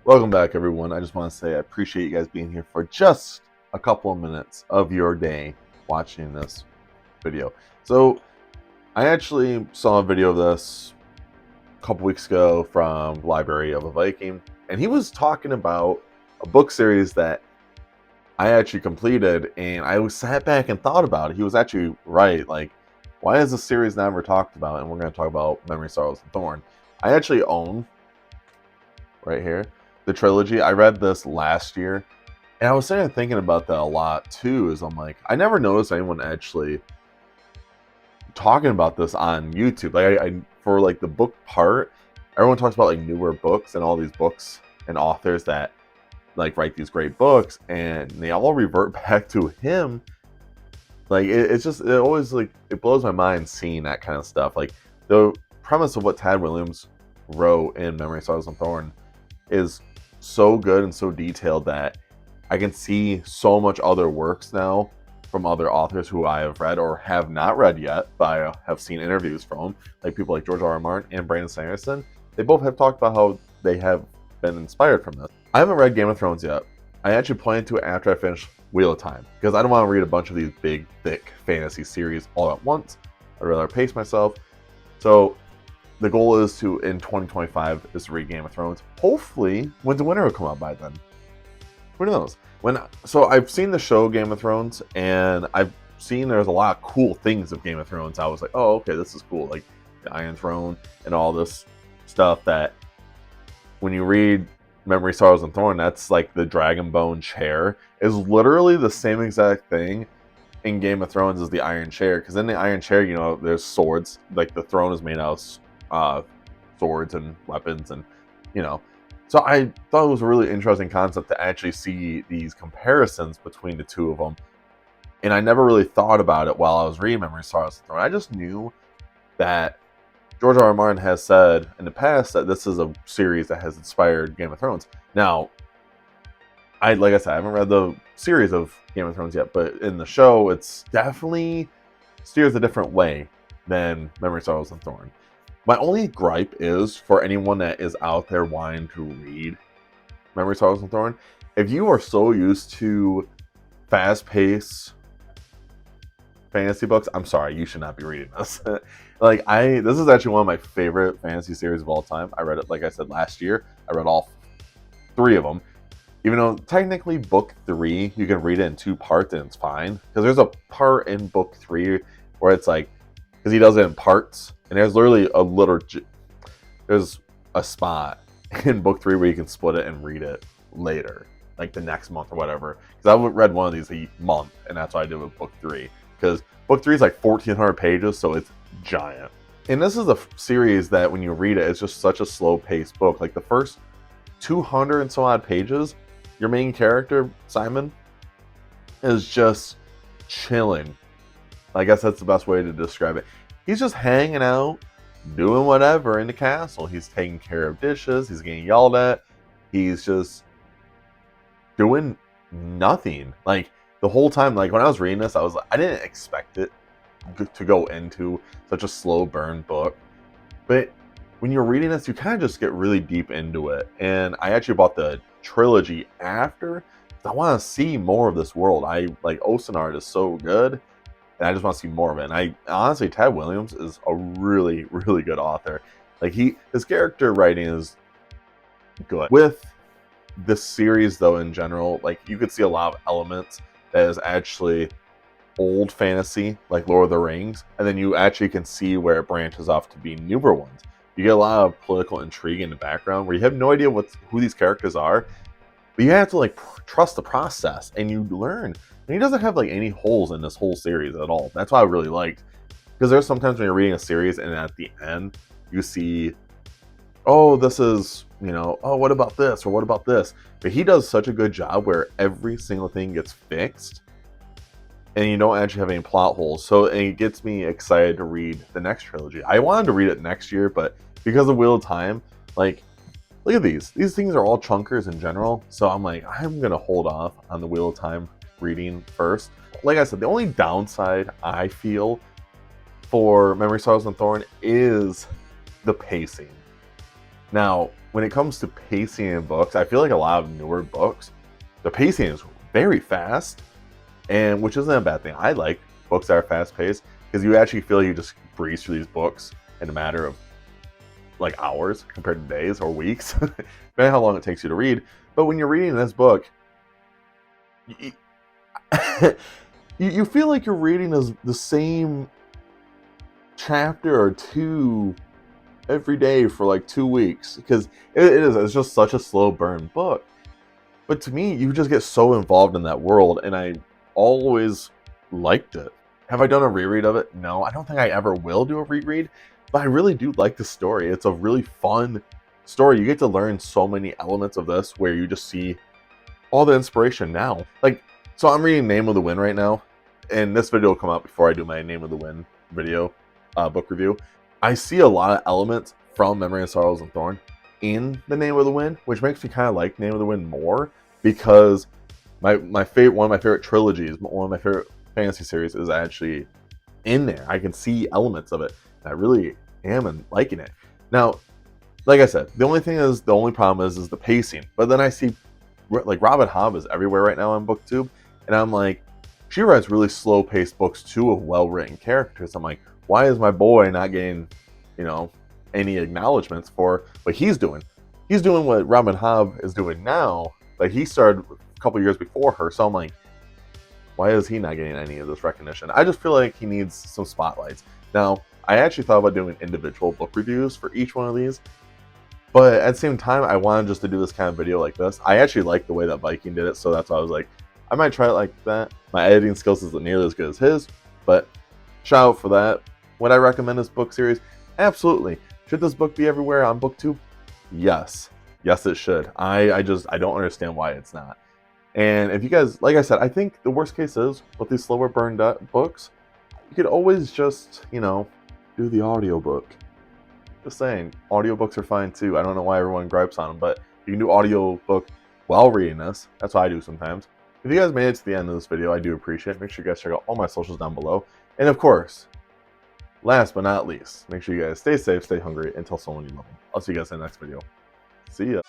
Welcome back, everyone. I just want to say I appreciate you guys being here for just a couple of minutes of your day watching this video. So, I actually saw a video of this a couple weeks ago from Library of a Viking, and he was talking about a book series that I actually completed, and I sat back and thought about it. He was actually right. Like, why is this series never talked about? And we're going to talk about Memory, Sorrows, and Thorn. I actually own right here the trilogy. I read this last year, and I was sitting there thinking about that a lot too. Is I'm like, I never noticed anyone actually talking about this on YouTube. Like, I for like the book part, everyone talks about like newer books and all these books and authors that like write these great books, and they all revert back to him. Like, it's just, it always, like, it blows my mind seeing that kind of stuff. Like, the premise of what Tad Williams wrote in Memory, Sorrows, and Thorn is so good and so detailed that I can see so much other works now from other authors who I have read or have not read yet, but I have seen interviews from, like people like George R. R. Martin and Brandon Sanderson. They both have talked about how they have been inspired from this. I haven't read Game of Thrones yet. I actually plan to after I finish Wheel of Time, because I don't want to read a bunch of these big, thick fantasy series all at once. I'd rather pace myself. So the goal is to, in 2025, is to read Game of Thrones. Hopefully, Winds of Winter will come out by then. Who knows? So I've seen the show Game of Thrones, and I've seen there's a lot of cool things of Game of Thrones. I was like, oh, okay, this is cool. Like the Iron Throne and all this stuff that when you read Memory, Sorrows, and Thorn, that's like the Dragonbone chair is literally the same exact thing in Game of Thrones as the Iron Chair. Because in the Iron Chair, you know, there's swords. Like the throne is made out of swords and weapons, and you know. So I thought it was a really interesting concept to actually see these comparisons between the two of them. And I never really thought about it while I was reading Memory, Sorrows, and Thorn. I just knew that George R. R. Martin has said in the past that this is a series that has inspired Game of Thrones. Now, like I said, I haven't read the series of Game of Thrones yet, but in the show, it's definitely steers a different way than Memory, Sorrows, and Thorn. My only gripe is for anyone that is out there wanting to read Memory, Sorrows, and Thorn, if you are so used to fast-paced fantasy books, I'm sorry, you should not be reading this. This is actually one of my favorite fantasy series of all time. I read it, like I said, last year. I read all three of them. Even though technically book 3, you can read it in 2 parts and it's fine. Because there's a part in book 3 where it's like, because he does it in parts, and there's literally there's a spot in book 3 where you can split it and read it later, like the next month or whatever. Because I read one of these a month, and that's what I did with book 3. Because book 3 is like 1,400 pages, so it's giant. And this is a series that when you read it, it's just such a slow-paced book. Like the first 200 and so odd pages, your main character, Simon, is just chilling. I guess that's the best way to describe it. He's just hanging out, doing whatever in the castle. He's taking care of dishes. He's getting yelled at. He's just doing nothing. Like the whole time, like when I was reading this, I didn't expect it to go into such a slow burn book. But when you're reading this, you kind of just get really deep into it. And I actually bought the trilogy after. I want to see more of this world. I like Osenard is so good, and I just want to see more of it. And I honestly, Tad Williams is a really, really good author. Like his character writing is good. With this series, though, in general, like you could see a lot of elements that is actually old fantasy, like Lord of the Rings, and then you actually can see where it branches off to be newer ones. You get a lot of political intrigue in the background where you have no idea who these characters are, but you have to like trust the process, and you learn. And he doesn't have like any holes in this whole series at all. That's what I really liked, because there's sometimes when you're reading a series and at the end you see, oh, this is, oh, what about this or what about this? But he does such a good job where every single thing gets fixed, and you don't actually have any plot holes. So it gets me excited to read the next trilogy. I wanted to read it next year, but because of Wheel of Time, like, look at these. These things are all chunkers in general. So I'm like, I'm going to hold off on the Wheel of Time reading first. Like I said, the only downside I feel for Memory, Sorrows, and Thorn is the pacing. Now, when it comes to pacing in books, I feel like a lot of newer books, the pacing is very fast, and which isn't a bad thing. I like books that are fast paced because you actually feel you just breeze through these books in a matter of like hours compared to days or weeks, depending on how long it takes you to read. But when you're reading this book, you, you feel like you're reading the same chapter or two every day for like 2 weeks because it's just such a slow burn book. But to me, you just get so involved in that world, and I always liked it. Have I done a reread of it? No, I don't think I ever will do a reread, but I really do like the story. It's a really fun story. You get to learn so many elements of this where you just see all the inspiration now. Like, so I'm reading Name of the Wind right now, and this video will come out before I do my Name of the Wind video, book review. I see a lot of elements from Memory of Sorrows and Thorn in the Name of the Wind, which makes me kind of like Name of the Wind more because one of my favorite trilogies, one of my favorite fantasy series is actually in there. I can see elements of it, and I really am liking it. Now, like I said, the only problem is the pacing. But then I see like Robin Hobb is everywhere right now on BookTube, and I'm like, she writes really slow-paced books too of well-written characters. I'm like, why is my boy not getting, any acknowledgments for what he's doing? He's doing what Robin Hobb is doing now. Like, he started a couple years before her, so I'm like, why is he not getting any of this recognition? I just feel like he needs some spotlights. Now, I actually thought about doing individual book reviews for each one of these, but at the same time, I wanted just to do this kind of video like this. I actually like the way that Viking did it, so that's why I was like, I might try it like that. My editing skills isn't nearly as good as his, but shout out for that. Would I recommend this book series? Absolutely. Should this book be everywhere on BookTube? Yes. Yes, it should. I don't understand why it's not. And if you guys, like I said, I think the worst case is with these slower burned books, you could always just, do the audiobook. Just saying, audiobooks are fine too. I don't know why everyone gripes on them, but you can do audiobook while reading this. That's what I do sometimes. If you guys made it to the end of this video, I do appreciate it. Make sure you guys check out all my socials down below. And of course, last but not least, make sure you guys stay safe, stay hungry, and tell someone you love them. I'll see you guys in the next video. See ya.